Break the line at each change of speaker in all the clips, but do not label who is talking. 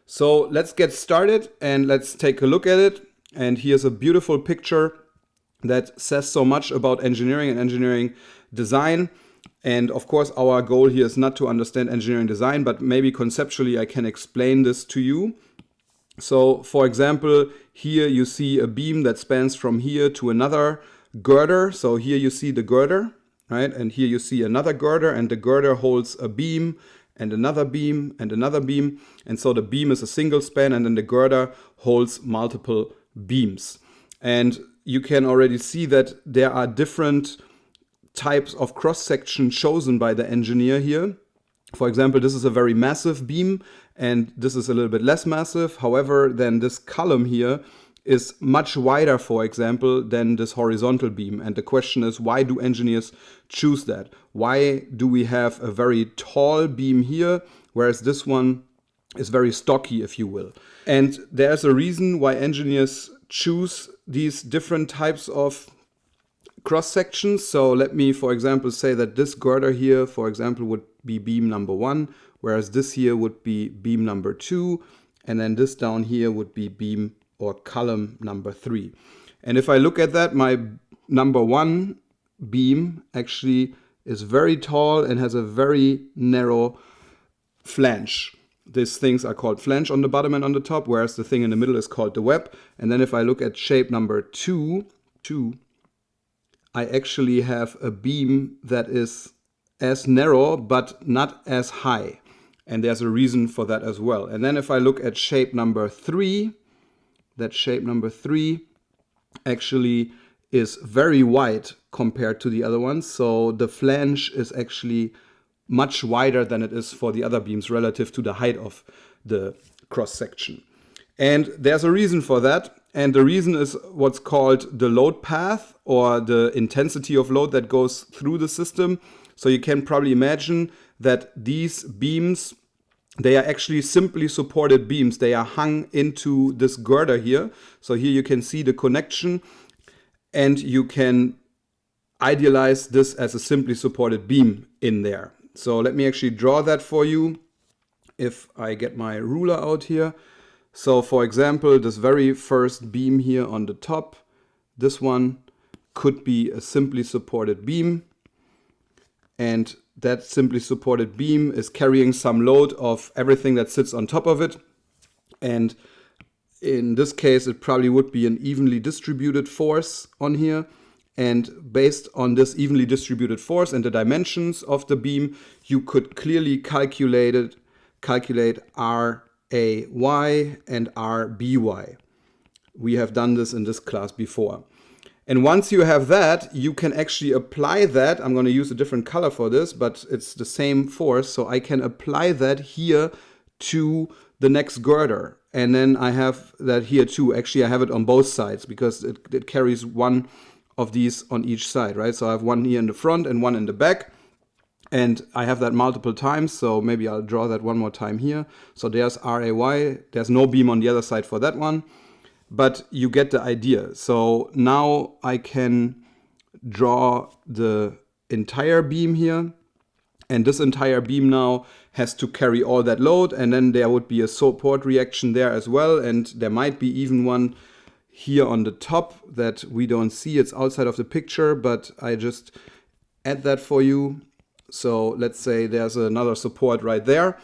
So let's get started and let's take a look at it. And here's a beautiful picture that says so much about engineering and engineering design. And of course, our goal here is not to understand engineering design, but maybe conceptually I can explain this to you. So for example, here you see a beam that spans from here to another girder. So here you see the girder, right? And here you see another girder, and the girder holds a beam and another beam and another beam. And so the beam is a single span, and then the girder holds multiple beams. And you can already see that there are different types of cross-section chosen by the engineer here. For example, this is a very massive beam, and this is a little bit less massive. However, then this column here is much wider, for example, than this horizontal beam. And the question is, why do engineers choose that? Why do we have a very tall beam here, whereas this one is very stocky, if you will? And there's a reason why engineers choose these different types of cross sections. So let me, for example, say that this girder here, for example, would be beam number 1, whereas this here would be beam number 2, and then this down here would be beam or column number 3. And if I look at that, my number 1 beam actually is very tall and has a very narrow flange. These things are called flange on the bottom and on the top, whereas the thing in the middle is called the web. And then if I look at shape number 2, I actually have a beam that is as narrow but not as high. And there's a reason for that as well. And then if I look at shape number 3, that shape number 3 actually is very wide compared to the other ones. So the flange is actually much wider than it is for the other beams relative to the height of the cross section. And there's a reason for that. And the reason is what's called the load path, or the intensity of load that goes through the system. So you can probably imagine that these beams, they are actually simply supported beams. They are hung into this girder here. So here you can see the connection, and you can idealize this as a simply supported beam in there. So let me actually draw that for you if I get my ruler out here. So for example, this very first beam here on the top, this one could be a simply supported beam. And that simply supported beam is carrying some load of everything that sits on top of it. And in this case, it probably would be an evenly distributed force on here. And based on this evenly distributed force and the dimensions of the beam, you could clearly calculate RAY and RBY. We have done this in this class before. And once you have that, you can actually apply that. I'm going to use a different color for this, but it's the same force. So I can apply that here to the next girder. And then I have that here too. Actually, I have it on both sides because it carries one of these on each side, right? So I have one here in the front and one in the back. And I have that multiple times, so maybe I'll draw that one more time here. So there's RAY, there's no beam on the other side for that one, but you get the idea. So now I can draw the entire beam here, and this entire beam now has to carry all that load, and then there would be a support reaction there as well, and there might be even one here on the top that we don't see. It's outside of the picture, but I just add that for you. So let's say there's another support right there,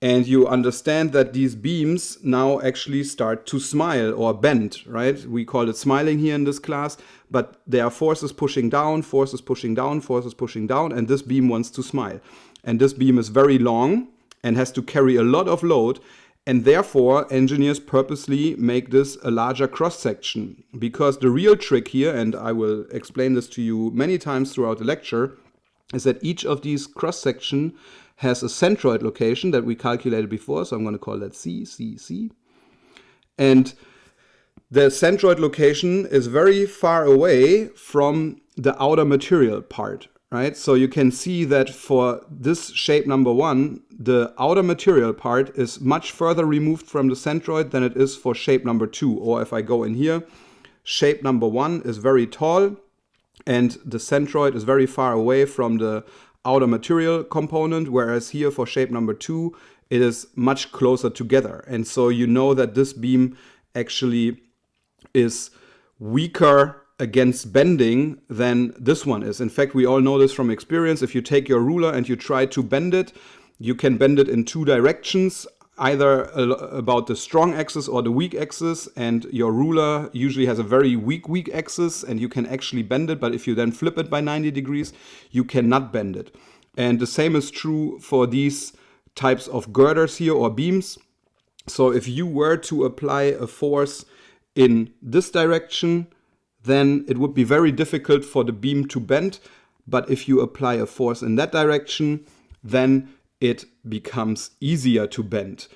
and you understand that these beams now actually start to smile or bend, right? We call it smiling here in this class, but there are forces pushing down, forces pushing down, forces pushing down, and this beam wants to smile. And this beam is very long and has to carry a lot of load, and therefore engineers purposely make this a larger cross-section, because the real trick here, and I will explain this to you many times throughout the lecture, is that each of these cross-section has a centroid location that we calculated before. So I'm going to call that C. And the centroid location is very far away from the outer material part, right? So you can see that for this shape number 1, the outer material part is much further removed from the centroid than it is for shape number 2. Or if I go in here, shape number 1 is very tall, and the centroid is very far away from the outer material component, whereas here for shape number 2, it is much closer together. And so you know that this beam actually is weaker against bending than this one is. In fact, we all know this from experience. If you take your ruler and you try to bend it, you can bend it in two directions, either about the strong axis or the weak axis, and your ruler usually has a very weak axis and you can actually bend it, but if you then flip it by 90 degrees, you cannot bend it. And the same is true for these types of girders here or beams. So if you were to apply a force in this direction, then it would be very difficult for the beam to bend. But if you apply a force in that direction, then it becomes easier to bend.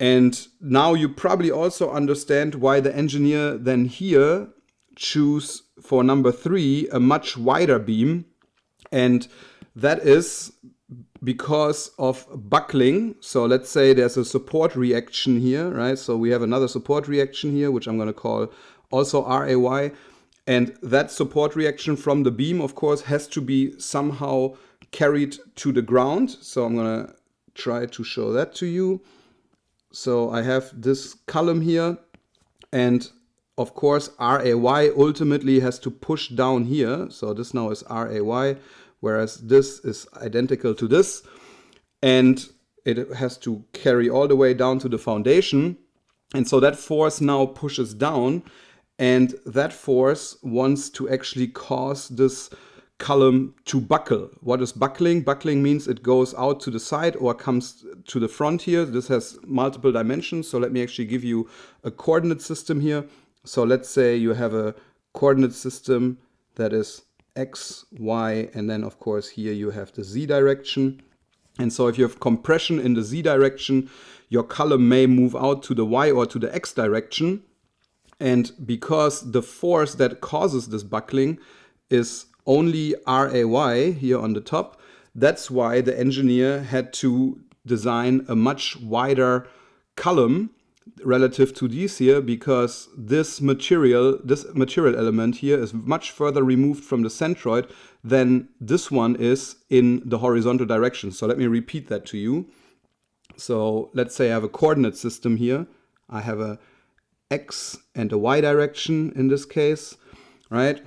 And now you probably also understand why the engineer then here choose for number 3 a much wider beam. And that is because of buckling. So let's say there's a support reaction here, right? So we have another support reaction here, which I'm going to call also RAY. And that support reaction from the beam, of course, has to be somehow carried to the ground. So I'm going to try to show that to you. So I have this column here, and of course RAY ultimately has to push down here. So this now is RAY, whereas this is identical to this, and it has to carry all the way down to the foundation. And so that force now pushes down, and that force wants to actually cause this column to buckle. What is buckling? Buckling means it goes out to the side or comes to the front here. This has multiple dimensions. So let me actually give you a coordinate system here. So let's say you have a coordinate system that is X, Y, and then of course here you have the Z direction. And so if you have compression in the Z direction, your column may move out to the Y or to the X direction. And because the force that causes this buckling is only RAY here on the top, that's why the engineer had to design a much wider column relative to these here, because this material element here is much further removed from the centroid than this one is in the horizontal direction. So let me repeat that to you. So let's say I have a coordinate system here. I have a X and a Y direction in this case, right?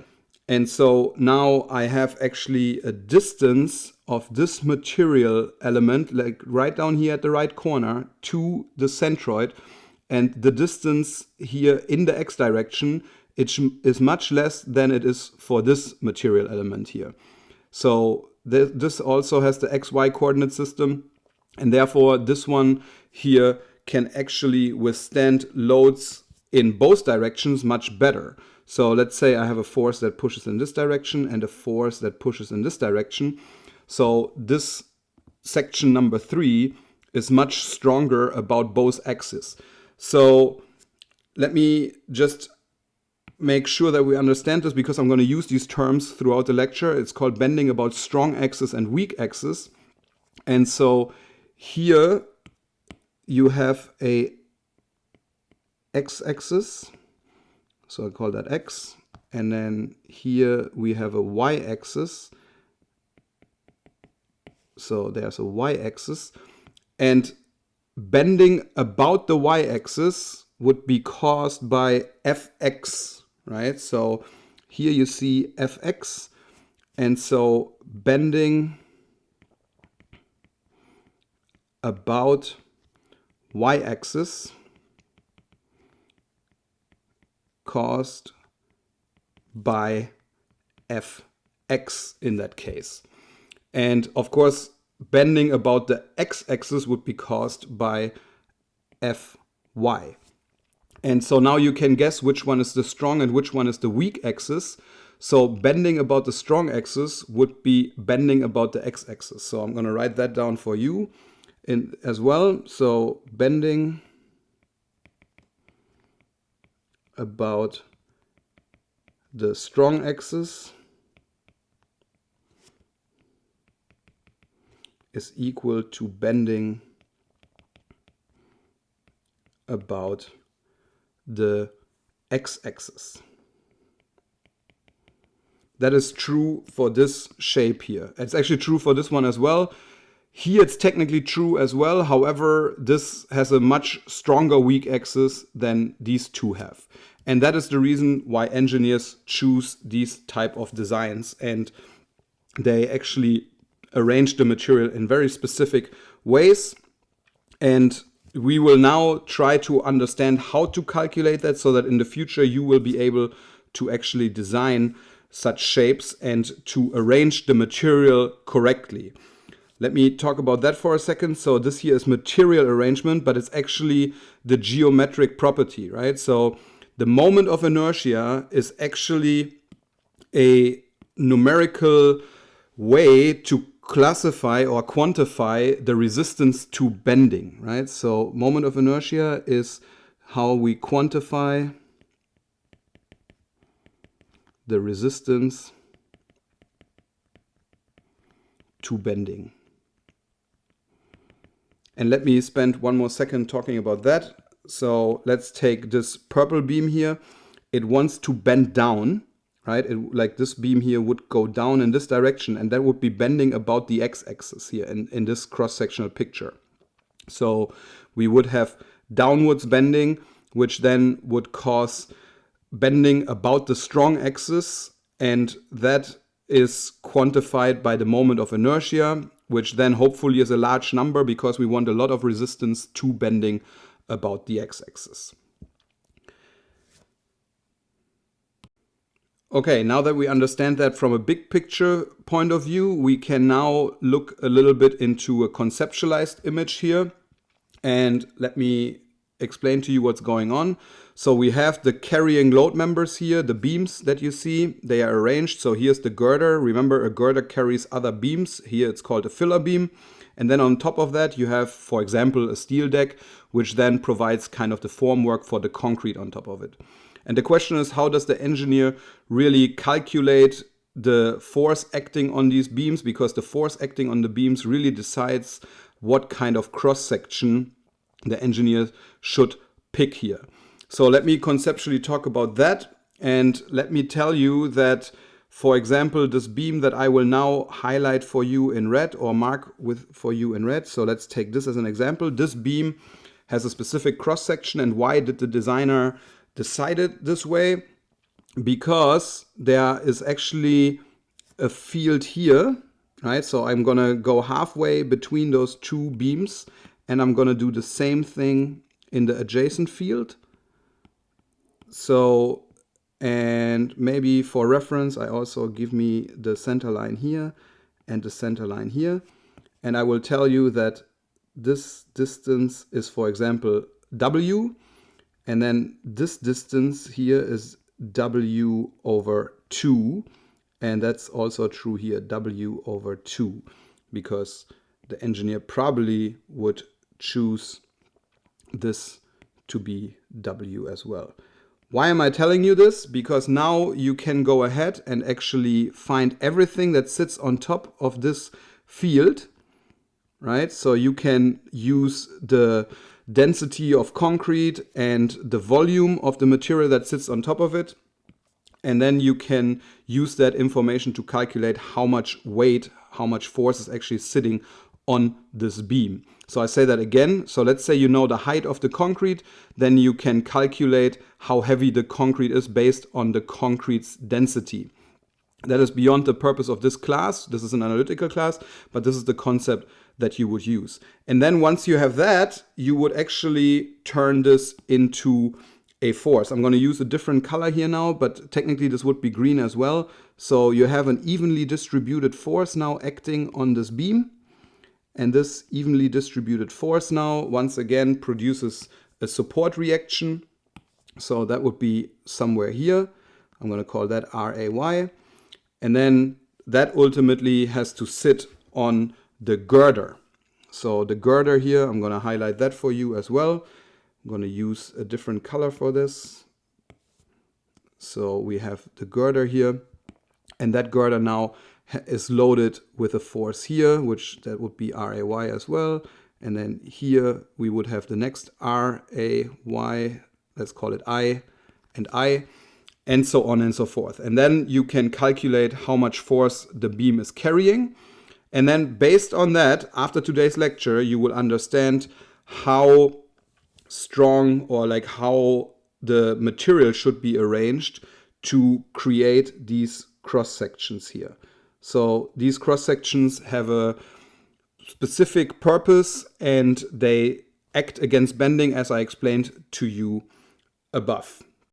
And so now I have actually a distance of this material element, like right down here at the right corner, to the centroid. And the distance here in the X direction, it is much less than it is for this material element here. So this also has the XY coordinate system, and therefore this one here can actually withstand loads in both directions much better. So let's say I have a force that pushes in this direction and a force that pushes in this direction. So this section number 3 is much stronger about both axes. So let me just make sure that we understand this, because I'm going to use these terms throughout the lecture. It's called bending about strong axis and weak axis. And so here you have a x-axis. So I call that X. And then here we have a y-axis. So there's a y-axis. And bending about the y-axis would be caused by fx, right? So here you see fx. And so bending about y-axis caused by fx in that case. And of course, bending about the x-axis would be caused by fy. And so now you can guess which one is the strong and which one is the weak axis. So bending about the strong axis would be bending about the x-axis. So I'm going to write that down for you as well. So bending about the strong axis is equal to bending about the x-axis. that is true for this shape here. It's actually true for this one as well. Here it's technically true as well. However, this has a much stronger weak axis than these two have. And that is the reason why engineers choose these type of designs. And they actually arrange the material in very specific ways. And we will now try to understand how to calculate that so that in the future you will be able to actually design such shapes and to arrange the material correctly. Let me talk about that for a second. So this here is material arrangement, but it's actually the geometric property, right? So the moment of inertia is actually a numerical way to classify or quantify the resistance to bending, right? So moment of inertia is how we quantify the resistance to bending. And let me spend one more second talking about that. So let's take this purple beam here. It wants to bend down, right? Like this beam here would go down in this direction, and that would be bending about the x-axis here in this cross-sectional picture. So we would have downwards bending, which then would cause bending about the strong axis, and that is quantified by the moment of inertia, which then hopefully is a large number because we want a lot of resistance to bending about the x-axis. Okay, now that we understand that from a big picture point of view, we can now look a little bit into a conceptualized image here. And let me explain to you what's going on. So we have the carrying load members here, the beams that you see, they are arranged. So here's the girder. Remember, a girder carries other beams. Here it's called a filler beam. And then on top of that, you have, for example, a steel deck, which then provides kind of the formwork for the concrete on top of it. And the question is, how does the engineer really calculate the force acting on these beams? Because the force acting on the beams really decides what kind of cross-section the engineer should pick here. So let me conceptually talk about that. And let me tell you that, for example, this beam that I will now highlight for you in red or mark for you in red. So let's take this as an example. This beam has a specific cross-section. And why did the designer decide it this way? Because there is actually a field here, right? So I'm going to go halfway between those two beams, and I'm going to do the same thing in the adjacent field. So, and maybe for reference, I also give me the center line here and the center line here. And I will tell you that this distance is, for example, W. And then this distance here is W over 2. And that's also true here, W over 2. Because the engineer probably would choose this to be W as well. Why am I telling you this? Because now you can go ahead and actually find everything that sits on top of this field, right? So you can use the density of concrete and the volume of the material that sits on top of it. And then you can use that information to calculate how much weight, how much force is actually sitting on this beam. So I say that again. So let's say you know the height of the concrete, then you can calculate how heavy the concrete is based on the concrete's density. That is beyond the purpose of this class. This is an analytical class, but this is the concept that you would use. And then once you have that, you would actually turn this into a force. I'm going to use a different color here now, but technically this would be green as well. So you have an evenly distributed force now acting on this beam. And this evenly distributed force now, once again, produces a support reaction. So that would be somewhere here. I'm going to call that RAY. And then that ultimately has to sit on the girder. So the girder here, I'm going to highlight that for you as well. I'm going to use a different color for this. So we have the girder here. And that girder now is loaded with a force here, which that would be RAY as well. And then here we would have the next RAY, let's call it I and I. and so on and so forth. And then you can calculate how much force the beam is carrying. And then based on that, after today's lecture, you will understand how strong or like how the material should be arranged to create these cross sections here. So these cross sections have a specific purpose and they act against bending, as I explained to you above.